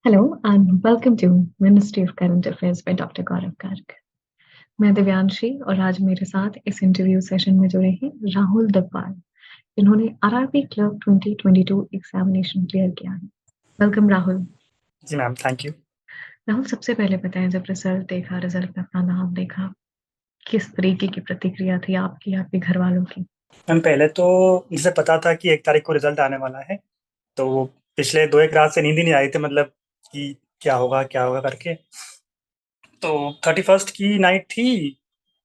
Hello and welcome to Ministry of Current Affairs by Dr. Gaurav Garg। मैं दिव्यांशी और आज मेरे साथ इस इंटरव्यू सेशन में जुड़े हैं राहुल दब्बाल, जिन्होंने आरआरबी क्लर्क 2022 एग्जामिनेशन क्लियर किया है। वेलकम राहुल। जी मैम, थैंक यू। राहुल, सबसे पहले बताएं, जब रिजल्ट में अपना नाम देखा, किस तरीके की प्रतिक्रिया थी आपकी, आपके घर वालों की? मैम पहले तो मुझे पता था कि 1 तारीख को रिजल्ट आने वाला है, तो पिछले 2 एक रात से नींद ही नहीं आई थी, मतलब कि क्या होगा करके। तो 31st की नाइट थी,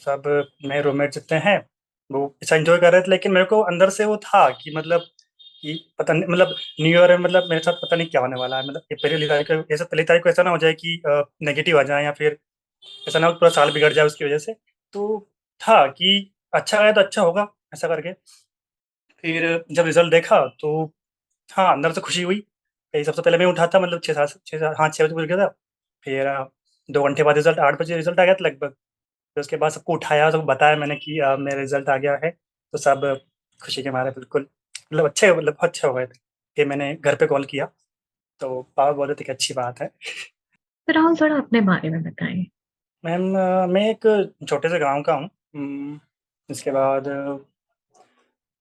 सब मेरे रूममेट जितने हैं वो अच्छा एंजॉय कर रहे थे, लेकिन मेरे को अंदर से वो था कि मतलब कि पता नहीं, मतलब न्यू ईयर है, मतलब मेरे साथ पता नहीं क्या होने वाला है, मतलब ये पहली तारीख को ऐसा ना हो जाए कि नेगेटिव आ जाए, या फिर ऐसा ना हो कि पूरा साल बिगड़ जाए उसकी वजह से। तो था कि अच्छा आया तो अच्छा होगा, ऐसा करके। फिर जब रिजल्ट देखा तो हाँ, अंदर से खुशी हुई। फिर सबसे पहले मैं उठा था, मतलब 6 बजे उठ गया था। फिर 2 घंटे बाद रिजल्ट, 8 बजे रिजल्ट आ गया था लगभग। फिर उसके बाद सबको उठाया, सबको बताया मैंने कि मेरा रिजल्ट आ गया है। तो सब खुशी के मारे बिल्कुल, मतलब अच्छे हो गए थे कि मैंने घर पे कॉल किया, तो पापा बोल रहे थे कि अच्छी बात है। तो राहुल, थोड़ा अपने बारे में बताएं। मैम मैं एक छोटे से गाँव का हूँ। इसके बाद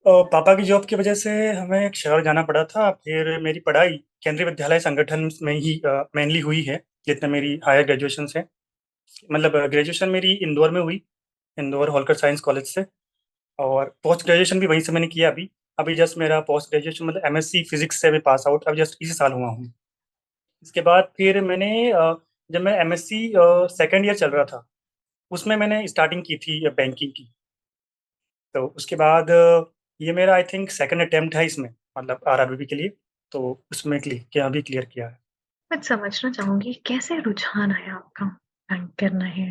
पापा की जॉब की वजह से हमें एक शहर जाना पड़ा था। फिर मेरी पढ़ाई केंद्रीय विद्यालय संगठन में ही मेनली हुई है, जितने मेरी हायर ग्रेजुएशन है। मतलब ग्रेजुएशन मेरी इंदौर में हुई, इंदौर होलकर साइंस कॉलेज से। और पोस्ट ग्रेजुएशन भी वहीं से मैंने किया। अभी अभी जस्ट मेरा पोस्ट ग्रेजुएशन मतलब एमएससी फिजिक्स से मैं पास आउट अभी जस्ट इसी साल हुआ हूँ। इसके बाद फिर मैंने जब मैं एमएससी सेकेंड ईयर चल रहा था, उसमें मैंने स्टार्टिंग की थी बैंकिंग की। तो उसके बाद ये मेरा आई थिंक सेकंड अटेम्प्ट है इसमें, मतलब आरआरबी के लिए। तो उसमें अभी क्लियर किया है। मैं समझना चाहूंगी कैसे रुझान आया आपका बैंक करना है।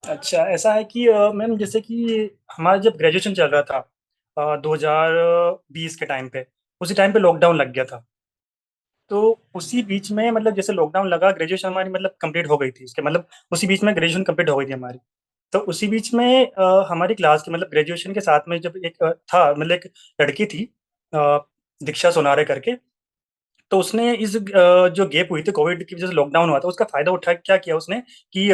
अच्छा, ऐसा है कि मैम जैसे कि हमारा जब ग्रेजुएशन चल रहा था 2020 के टाइम पे, उसी टाइम पे लॉकडाउन लग गया था। तो उसी बीच में, मतलब जैसे लॉकडाउन लगा, ग्रेजुएशन हमारी मतलब कंप्लीट हो गई थी, उसके मतलब उसी बीच में ग्रेजुएशन कंप्लीट हो गई थी हमारी। तो उसी बीच में हमारी क्लास के मतलब ग्रेजुएशन के साथ में जब एक था, मतलब एक लड़की थी अ, दीक्षा सोनारे करके। तो उसने जो गैप हुई थी कोविड की वजह से, लॉकडाउन हुआ था, उसका फायदा उठा के क्या किया उसने कि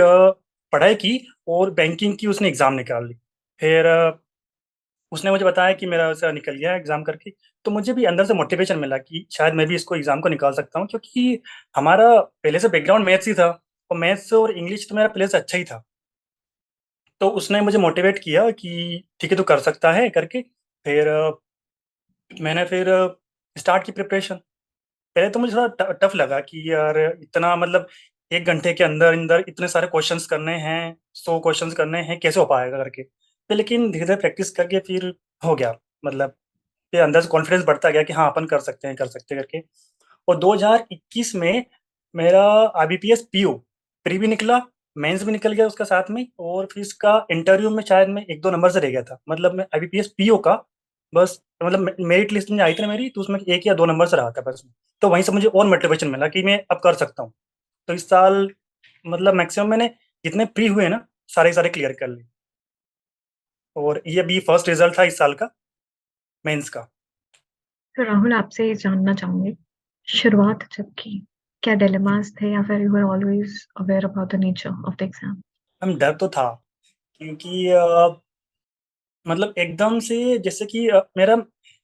पढ़ाई की और बैंकिंग की उसने एग्जाम निकाल ली। फिर उसने मुझे बताया कि मेरा ऐसा निकल गया एग्जाम करके। तो मुझे भी अंदर से मोटिवेशन मिला कि शायद मैं भी इसको एग्जाम को निकाल सकता हूँ, क्योंकि हमारा पहले से बैकग्राउंड मैथ्स ही था, और मैथ्स और इंग्लिश तो मेरा पहले से अच्छा ही था। तो उसने मुझे मोटिवेट किया कि ठीक है, तू कर सकता है करके। फिर मैंने फिर स्टार्ट की प्रिपरेशन। पहले तो मुझे थोड़ा टफ लगा कि यार इतना, मतलब 1 घंटे के अंदर अंदर इतने सारे क्वेश्चंस करने हैं, 100 क्वेश्चंस करने हैं, कैसे हो पाएगा करके। फिर लेकिन धीरे धीरे प्रैक्टिस करके फिर हो गया, मतलब फिर अंदर से कॉन्फिडेंस बढ़ता गया कि हाँ, अपन कर सकते हैं करके। और 2021 में मेरा आईबीपीएस पीओ प्री भी निकला, मेंस भी निकल गया उसका साथ में, और फिर इसका इंटरव्यू में शायद मैं 1-2 नंबर से रह गया था। मतलब मैं आईबीपीएस पीओ का बस, मतलब मेरिट लिस्ट में आई थी ना मेरी, तो उसमें 1 या 2 नंबर से रहा था बस। तो वहीं से मुझे और मोटिवेशन मिला कि मैं अब कर सकता हूँ। तो इस साल मतलब मैक्सिमम मैंने जितने प्री हुए ना, सारे सारे क्लियर कर लिए। और ये भी फर्स्ट रिजल्ट था इस साल का, मेंस का। तो राहुल, आपसे ये जानना चाहूंगी, शुरुआत जब की, क्या डिलेमास थे या फिर you were always aware about the nature of the exam? हम डर तो था, क्योंकि मतलब एकदम से जैसे कि मेरा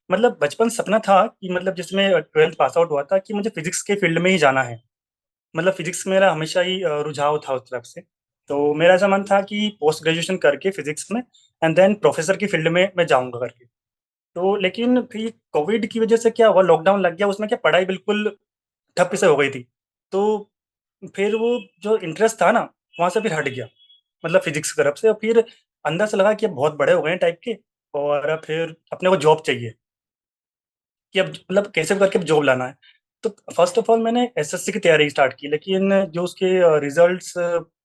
मतलब बचपन सपना था कि मतलब जैसे मैं 12th पास आउट हुआ था कि मुझे फिजिक्स के फील्ड में ही जाना है। मतलब फिजिक्स मेरा हमेशा ही रुझाव था उस तरफ से। तो मेरा ऐसा मन था कि पोस्ट ग्रेजुएशन करके फिजिक्स में एंड देन प्रोफेसर की फील्ड में मैं जाऊंगा करके। तो लेकिन फिर कोविड की वजह से क्या हुआ, लॉकडाउन लग गया, उसमें क्या पढ़ाई बिल्कुल ठप से हो गई थी। तो फिर वो जो इंटरेस्ट था ना, वहाँ से फिर हट गया, मतलब फिजिक्स की तरफ से। और फिर अंदर से लगा कि अब बहुत बड़े हो गए हैं टाइप के, और फिर अपने को जॉब चाहिए, कि अब मतलब कैसे भी करके जॉब लाना है। तो फर्स्ट ऑफ ऑल मैंने एसएससी की तैयारी स्टार्ट की, लेकिन जो उसके रिजल्ट्स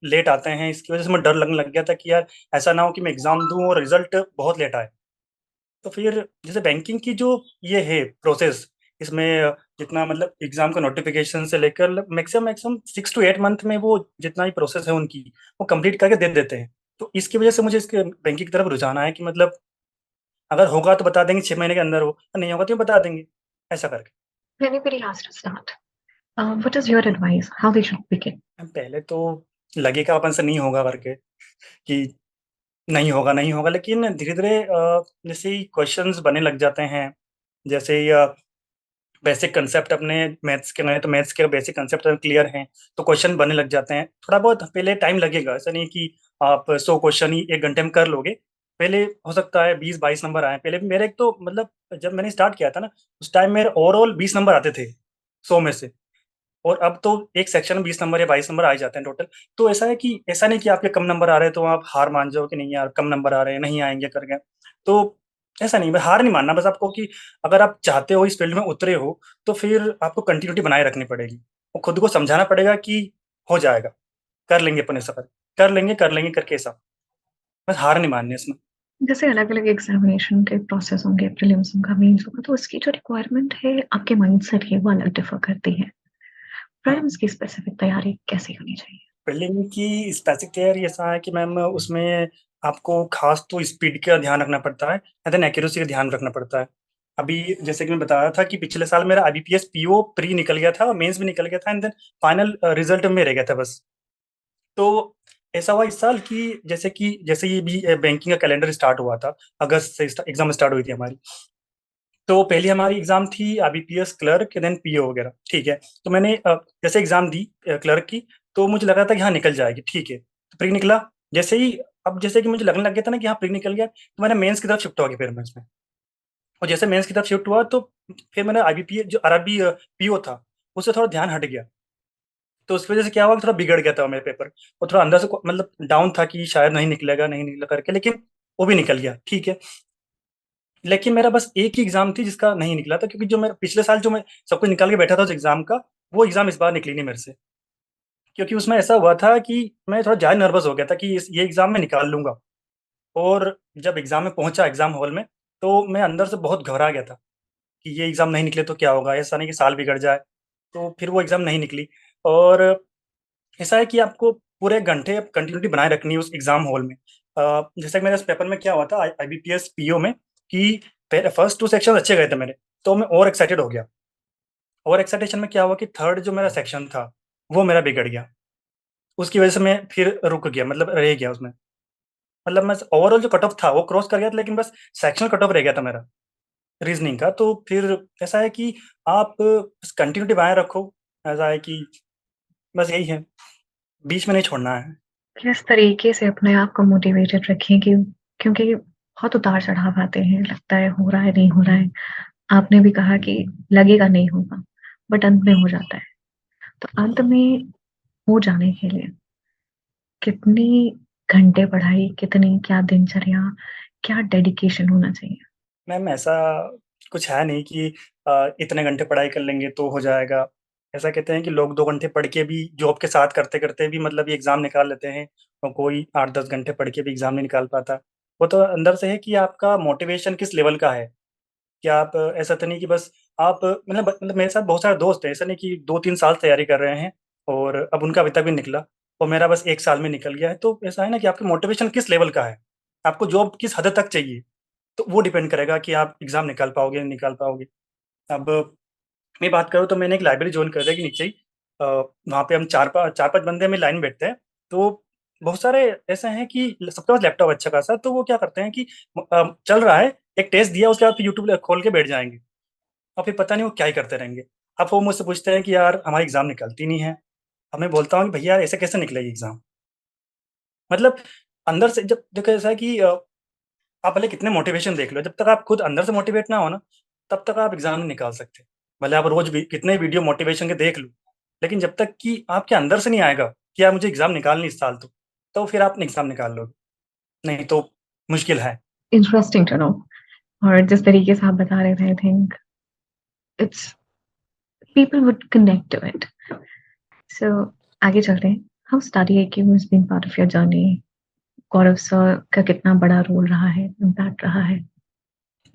लेट आते हैं, इसकी वजह से मुझे डर लगने लग गया था कि यार ऐसा ना हो कि मैं एग्जाम दूं और रिजल्ट बहुत लेट आए। तो फिर जैसे बैंकिंग की जो ये है प्रोसेस, इसमें जितना मतलब एग्जाम का नोटिफिकेशन से लेकर मैक्सिमम मैक्सिमम 6 to 8 मंथ में वो जितना भी प्रोसेस है उनकी, वो कंप्लीट करके दे देते हैं। तो इसकी वजह से मुझे इसके बैंकिंग की तरफ रुझान है कि मतलब अगर होगा तो बता देंगे 6 महीने के अंदर, हो नहीं होगा तो ये बता देंगे, ऐसा करके। Very, very last start. What is your advice? How they should begin? पहले तो लगेगा अपन से नहीं होगा करके कि नहीं होगा, नहीं होगा, लेकिन धीरे-धीरे जैसे ही क्वेश्चंस बनने लग जाते हैं, जैसे ही बेसिक कांसेप्ट अपने मैथ्स के नए तो मैथ्स के बेसिक कांसेप्ट क्लियर हैं, तो क्वेश्चन बनने लग जाते हैं। थोड़ा बहुत पहले टाइम लगेगा, ऐसा नहीं कि आप 100 क्वेश्चन ही 1 घंटे में कर लोगे। पहले हो सकता है 20-22 नंबर आएँ। पहले भी मेरे एक तो मतलब जब मैंने स्टार्ट किया था ना, उस टाइम मेरे ओवरऑल 20 नंबर आते थे, 100 में से। और अब तो एक सेक्शन में 20 नंबर या 22 नंबर आ ही जाते हैं टोटल। तो ऐसा है कि ऐसा नहीं कि आपके कम नंबर आ रहे हैं तो आप हार मान जाओ कि नहीं यार कम नंबर आ रहे हैं, नहीं आएँगे करके। तो ऐसा नहीं, हार नहीं मानना बस आपको कि अगर आप चाहते हो इस फ़ील्ड में उतरे हो, तो फिर आपको कंटिन्यूटी बनाए रखनी पड़ेगी। और खुद को समझाना पड़ेगा कि हो जाएगा, कर लेंगे अपन ये सफर, कर लेंगे करके ऐसा। बस हार नहीं माननी इसमें। जैसे अलग-अलग एग्ज़ामिनेशन के प्रोसेस होंगे, प्रीलिम्स होगा, मेंस होगा, तो उसकी जो रिक्वायरमेंट है, आपके माइंडसेट है, वो अलग डिफ़र करती है। हाँ, प्रीलिम्स की स्पेसिफिक तैयारी कैसी होनी चाहिए? प्रीलिम की स्पेसिफ़िक तैयारी ऐसा है कि मैम उसमें आपको ख़ास तो स्पीड का ध्यान रखना पड़ता है, एंड देन एक्यूरेसी का ध्यान रखना पड़ता है। अभी जैसे कि मैं बता रहा था कि पिछले साल मेरा आईबीपीएस पीओ प्री निकल गया था, मेंस भी निकल गया था, एंड देन फाइनल रिज़ल्ट में रह गया था बस। तो ऐसा हुआ इस साल कि जैसे ये भी बैंकिंग का कैलेंडर स्टार्ट हुआ था, अगस्त से एग्ज़ाम स्टार्ट हुई थी हमारी। तो पहली हमारी एग्ज़ाम थी आईबीपीएस क्लर्क देन पीओ वगैरह, ठीक है। तो मैंने जैसे एग्ज़ाम दी क्लर्क की, तो मुझे लगा था कि हाँ, निकल जाएगी, ठीक है। तो प्री निकला, जैसे ही अब जैसे कि मुझे लगने लग गया था ना कि हाँ, प्री निकल गया, तो मैंने मेंस की तरफ शिफ्ट हो गया फिर मैं इसमें। और जैसे मेंस की तरफ शिफ्ट हुआ तो फिर मैंने आईबीपीएस जो आरआरबी पीओ था, उससे थोड़ा ध्यान हट गया। तो उसकी वज़ह से क्या हुआ कि थोड़ा बिगड़ गया था मेरा पेपर और थोड़ा अंदर से को मतलब डाउन था कि शायद नहीं निकलेगा, नहीं निकला करके, लेकिन वो भी निकल गया, ठीक है। लेकिन मेरा बस एक ही एग्ज़ाम थी जिसका नहीं निकला था क्योंकि जो मेरा पिछले साल जो मैं सब कुछ निकाल के बैठा था उस एग्ज़ाम का, वो एग्ज़ाम इस बार निकली नहीं मेरे से। क्योंकि उसमें ऐसा हुआ था कि मैं थोड़ा ज़्यादा नर्वस हो गया था कि इस ये एग्ज़ाम मैं निकाल लूँगा और जब एग्ज़ाम में पहुँचा एग्ज़ाम हॉल में, तो मैं अंदर से बहुत घबरा गया था कि ये एग्ज़ाम नहीं निकले तो क्या होगा? ऐसा नहीं कि साल बिगड़ जाए। तो फिर वो एग्ज़ाम नहीं निकली और ऐसा है कि आपको पूरे घंटे कंटिन्यूटी बनाए रखनी है उस एग्ज़ाम हॉल में। जैसे कि मेरे इस पेपर में क्या हुआ था आईबीपीएस पीओ में कि पहले फर्स्ट 2 सेक्शन अच्छे गए थे मेरे, तो मैं और एक्साइटेड हो गया। और एक्साइटेशन में क्या हुआ कि थर्ड जो मेरा सेक्शन था, वो मेरा बिगड़ गया। उसकी वज़ह से मैं फिर रुक गया मतलब रह गया उसमें। मतलब मैं ओवरऑल जो कट ऑफ था वो क्रॉस कर गया था लेकिन बस सेक्शनल कट ऑफ रह गया था मेरा, रीज़निंग का। तो फिर ऐसा है कि आप बस कंटिन्यूटी बनाए रखो। ऐसा है कि बस यही है, बीच में नहीं छोड़ना है। किस तरीके से अपने आप को मोटिवेटेड रखें कि क्योंकि बहुत उतार-चढ़ाव आते हैं, लगता है हो रहा है, नहीं हो रहा है। आपने भी कहा कि लगेगा नहीं होगा, बट अंत में हो जाता है। तो अंत में हो जाने के लिए कितनी घंटे पढ़ाई, कितनी क्या दिनचर्या, क्या डेडिकेशन होना चाहिए? मैम ऐसा कुछ है नहीं कि इतने घंटे पढ़ाई कर लेंगे तो हो जाएगा। ऐसा कहते हैं कि लोग 2 घंटे पढ़ के भी जॉब के साथ करते-करते भी मतलब ये एग्ज़ाम निकाल लेते हैं और कोई 8-10 घंटे पढ़ के भी एग्ज़ाम नहीं निकाल पाता। वो तो अंदर से है कि आपका मोटिवेशन किस लेवल का है। कि आप ऐसा तो नहीं कि बस आप मतलब मेरे साथ बहुत सारे दोस्त हैं, ऐसा नहीं कि 2-3 साल तैयारी कर रहे हैं और अब उनका अभी तक भी निकला और मेरा बस 1 साल में निकल गया है। तो ऐसा है ना कि आपकी मोटिवेशन किस लेवल का है? आपको जॉब किस हद तक चाहिए? तो वो डिपेंड करेगा कि आप एग्ज़ाम निकाल पाओगे, नहीं निकाल पाओगे। अब मैं बात करूँ तो मैंने एक लाइब्रेरी जॉइन कर दिया कि नीचे ही वहाँ पे हम 4-5 बंदे में लाइन में बैठते हैं। तो बहुत सारे ऐसे हैं कि सबके पास लैपटॉप अच्छा खासा, तो वो क्या करते हैं कि चल रहा है, एक टेस्ट दिया उसके बाद फिर यूट्यूब खोल के बैठ जाएँगे और फिर पता नहीं वो क्या ही करते रहेंगे। अब वो मुझसे पूछते हैं कि यार हमारी एग्ज़ाम निकलती नहीं है। अब मैं बोलता हूँ कि भैया ऐसे कैसे निकलेगी एग्ज़ाम? मतलब अंदर से जब देखो ऐसा है कि आप भले कितने मोटिवेशन देख लो, जब तक आप खुद अंदर से मोटिवेट ना हो ना, तब तक आप एग्ज़ाम नहीं निकाल सकते। भले आप रोज़ भी कितने वीडियो मोटिवेशन के देख लो, लेकिन जब तक कि आपके अंदर से नहीं आएगा कि यार मुझे एग्ज़ाम निकालनी इस साल तो फिर आप एग्ज़ाम निकाल लोगे, नहीं तो मुश्किल है। Interesting to know. और जिस तरीके से आप बता रहे थे I think it's people would connect to it. So आगे चलते हैं। How study IQ has been part of your journey? Gaurav sir का कितना बड़ा रोल रहा है, इम्पैक्ट रहा है?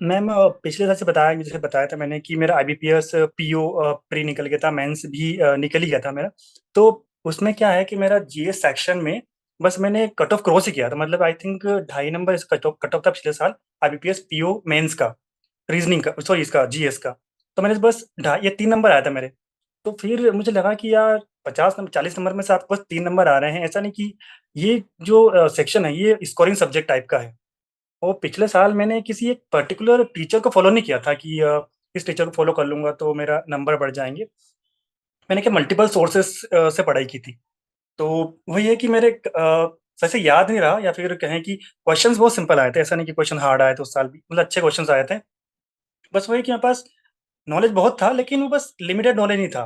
मैम पिछले साल से जैसे बताया था मैंने कि मेरा आईबीपीएस पीओ प्री निकल गया था, मेंस भी निकल ही गया था मेरा। तो उसमें क्या है कि मेरा जीएस सेक्शन में बस मैंने कट ऑफ क्रॉस ही किया था, मतलब आई थिंक 2.5 नंबर इस कट ऑफ था पिछले साल आईबीपीएस पीओ मेंस का, रीज़निंग का, सॉरी इसका जीएस का। तो मैंने बस ढाई या 3 नंबर आया था मेरे। तो फिर मुझे लगा कि यार 50 नंबर 40 नंबर में से आपके पास 3 नंबर आ रहे हैं, ऐसा नहीं कि ये जो सेक्शन है ये स्कोरिंग सब्जेक्ट टाइप का है। और पिछले साल मैंने किसी एक पर्टिकुलर टीचर को फ़ॉलो नहीं किया था कि इस टीचर को फ़ॉलो कर लूँगा तो मेरा नंबर बढ़ जाएँगे। मैंने क्या मल्टीपल सोर्सेज़ से पढ़ाई की थी। तो वही है कि मेरे वैसे याद नहीं रहा या फिर कहें कि क्वेश्चंस बहुत सिंपल आए थे, ऐसा नहीं कि क्वेश्चन हार्ड आए थे उस साल भी, मतलब अच्छे क्वेश्चंस आए थे। बस वही कि मेरे पास नॉलेज बहुत था लेकिन वो बस लिमिटेड नॉलेज नहीं था।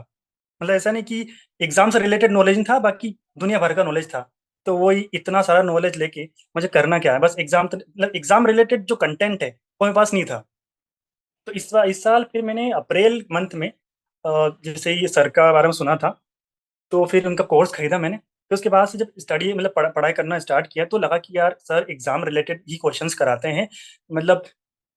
मतलब ऐसा नहीं कि एग्ज़ाम से रिलेटेड नॉलेज नहीं था, बाकी दुनिया भर का नॉलेज था। तो वही इतना सारा नॉलेज लेके मुझे करना क्या है? बस एग्ज़ाम मतलब एग्ज़ाम रिलेटेड जो कंटेंट है, वो मेरे पास नहीं था। तो इस साल फिर मैंने अप्रैल मंथ में जैसे ही सर का बारे में सुना था, तो फिर उनका कोर्स खरीदा मैंने। फिर उसके बाद से जब स्टडी मतलब पढ़ाई करना स्टार्ट किया, तो लगा कि यार सर एग्ज़ाम रिलेटेड ही क्वेश्चन्स कराते हैं। मतलब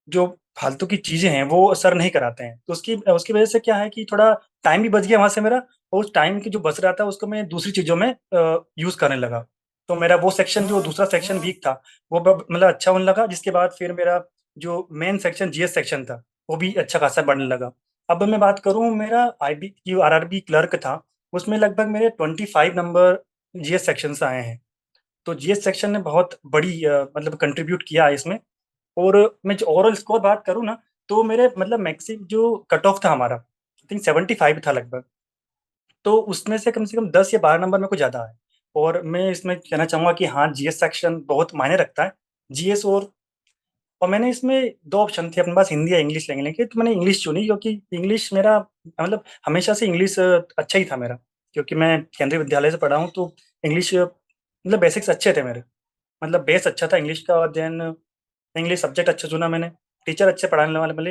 जो फालतू की चीज़ें हैं, वो सर नहीं कराते हैं। तो उसकी वज़ह से क्या है कि थोड़ा टाइम भी बच गया वहाँ से मेरा, और उस टाइम की जो बच रहा था उसको मैं दूसरी चीज़ों में यूज़ करने लगा। तो मेरा वो सेक्शन जो दूसरा सेक्शन वीक था, वो मतलब अच्छा होने लगा, जिसके बाद फिर मेरा जो मेन सेक्शन जीएस सेक्शन था, वो भी अच्छा खासा बढ़ने लगा। अब मैं बात करूँ, मेरा आईबी जो आरआरबी क्लर्क था, उसमें लगभग मेरे 25 नंबर जीएस सेक्शन से आए हैं। तो जीएस सेक्शन ने बहुत बड़ी मतलब कंट्रीब्यूट किया है इसमें। और मैं जो ओवरऑल स्कोर बात करूँ ना, तो मेरे मतलब जो कट ऑफ था हमारा, आई थिंक 75 था लगभग। तो उसमें से कम 10 या 12 नंबर मेरे को ज़्यादा आए। और मैं इसमें कहना चाहूँगा कि हाँ, जीएस सेक्शन बहुत मायने रखता है। जीएस और मैंने इसमें 2 ऑप्शन थे अपने पास, हिंदी या इंग्लिश लेने के, तो मैंने इंग्लिश चुनी क्योंकि इंग्लिश मेरा मतलब हमेशा से इंग्लिश अच्छा ही था मेरा। क्योंकि मैं केंद्रीय विद्यालय से पढ़ा हूँ, तो इंग्लिश मतलब बेसिक्स अच्छे थे मेरे। मतलब बेस अच्छा था इंग्लिश का, और देन इंग्लिश सब्जेक्ट अच्छा चुना मैंने, टीचर अच्छे पढ़ाने वाले मिले।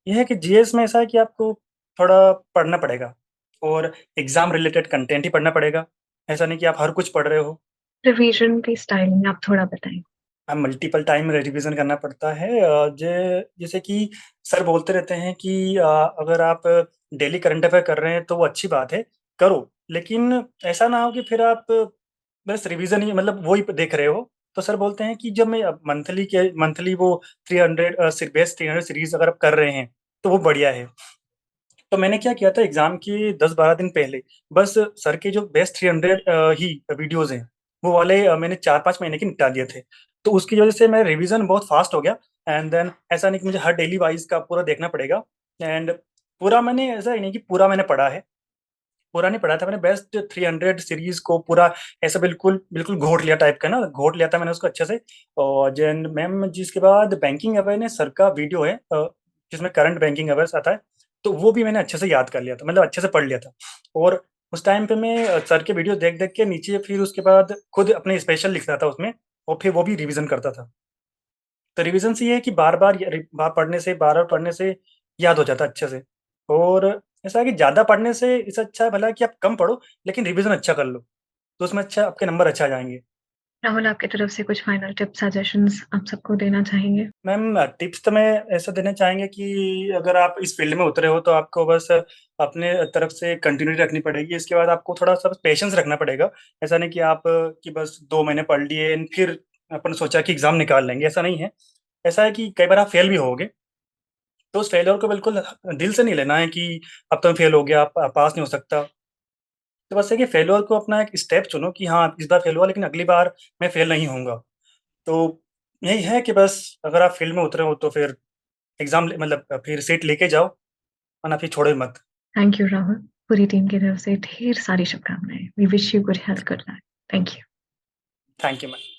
ये है कि जीएस में ऐसा है कि आपको थोड़ा पढ़ना पड़ेगा, और एग्ज़ाम रिलेटेड कंटेंट ही पढ़ना पड़ेगा। ऐसा नहीं कि आप हर कुछ पढ़ रहे हो। रिवीजन की स्टाइलिंग आप थोड़ा बताएँ? मल्टीपल टाइम रिवीज़न करना पड़ता है। जैसे कि सर बोलते रहते हैं कि अगर आप डेली करंट अफ़ेयर कर रहे हैं तो वो अच्छी बात है, करो। लेकिन ऐसा ना हो कि फिर आप बस रिवीज़न ही मतलब वो ही देख रहे हो। तो सर बोलते हैं कि जब मैं मंथली वो 300 बेस्ट 300 सीरीज़ अगर आप कर रहे हैं, तो वो बढ़िया है। तो मैंने क्या किया था एग्ज़ाम के 10-12 दिन पहले, बस सर के जो बेस्ट 300 ही वीडियोज़ हैं, वो वाले मैंने 4-5 महीने के निपटा दिए थे। तो उसकी वज़ह से मेरा रिवीज़न बहुत फ़ास्ट हो गया। एंड देन ऐसा नहीं कि मुझे हर डेली वाइज़ का पूरा देखना पड़ेगा। एंड पूरा मैंने ऐसा ही नहीं कि पूरा मैंने पढ़ा है, पूरा नहीं पढ़ा था मैंने, बेस्ट 300 सीरीज़ को पूरा ऐसा बिल्कुल, बिल्कुल घोट लिया टाइप का ना, घोट लिया था मैंने उसको अच्छे से। और देन मैम जिसके बाद बैंकिंग अवेयरनेस सर का वीडियो है जिसमें करंट बैंकिंग अवेयर्स आता है, तो वो भी मैंने अच्छे से याद कर लिया था, मतलब अच्छे से पढ़ लिया था। और उस टाइम पे मैं सर के वीडियो देख-देख के नीचे फिर उसके बाद खुद अपने स्पेशल लिखता था उसमें, और फिर वो भी रिवीज़न करता था। तो रिवीज़न से ये है कि बार-बार य रि बार पढ़ने से बार-बार पढ़ने से याद हो जाता है अच्छे से। और ऐसा है कि ज़्यादा पढ़ने से इससे अच्छा है भला कि आप कम पढ़ो, लेकिन रिवीज़न अच्छा कर लो, तो उसमें अच्छा आपके नंबर अच्छा आ जाएँगे। राहुल, आपकी तरफ से कुछ फाइनल टिप्स, सजेशंस आप सबको देना चाहेंगे? मैम टिप्स तो मैं ऐसा देना चाहेंगे कि अगर आप इस फ़ील्ड में उतरे हो तो आपको बस अपने तरफ से कंटिन्यूटी रखनी पड़ेगी। इसके बाद आपको थोड़ा-सा पेशेंस रखना पड़ेगा। ऐसा नहीं कि आप कि बस 2 महीने पढ़ लिए एंड फिर अपन सोचा कि एग्ज़ाम निकाल लेंगे, ऐसा नहीं है। ऐसा है कि कई बार आप फेल भी होओगे, तो उस फेल्योर को बिल्कुल दिल से नहीं लेना है कि अब तो मैं फेल हो गया, पास नहीं हो सकता। तो बस है कि फेल्योर को अपना एक स्टेप चुनो कि हाँ, इस बार फेल हुआ लेकिन अगली बार मैं फेल नहीं होऊँगा। तो यही है कि बस अगर आप फील्ड में उतरे हो तो फिर एग्ज़ाम ले मतलब फिर सीट लेके जाओ, वरना फिर छोड़ो ही मत। Thank you Rahul. पूरी टीम की तरफ से ढेर सारी शुभकामनाएँ। We wish you good health, good luck. Thank you. Thank you ma'am.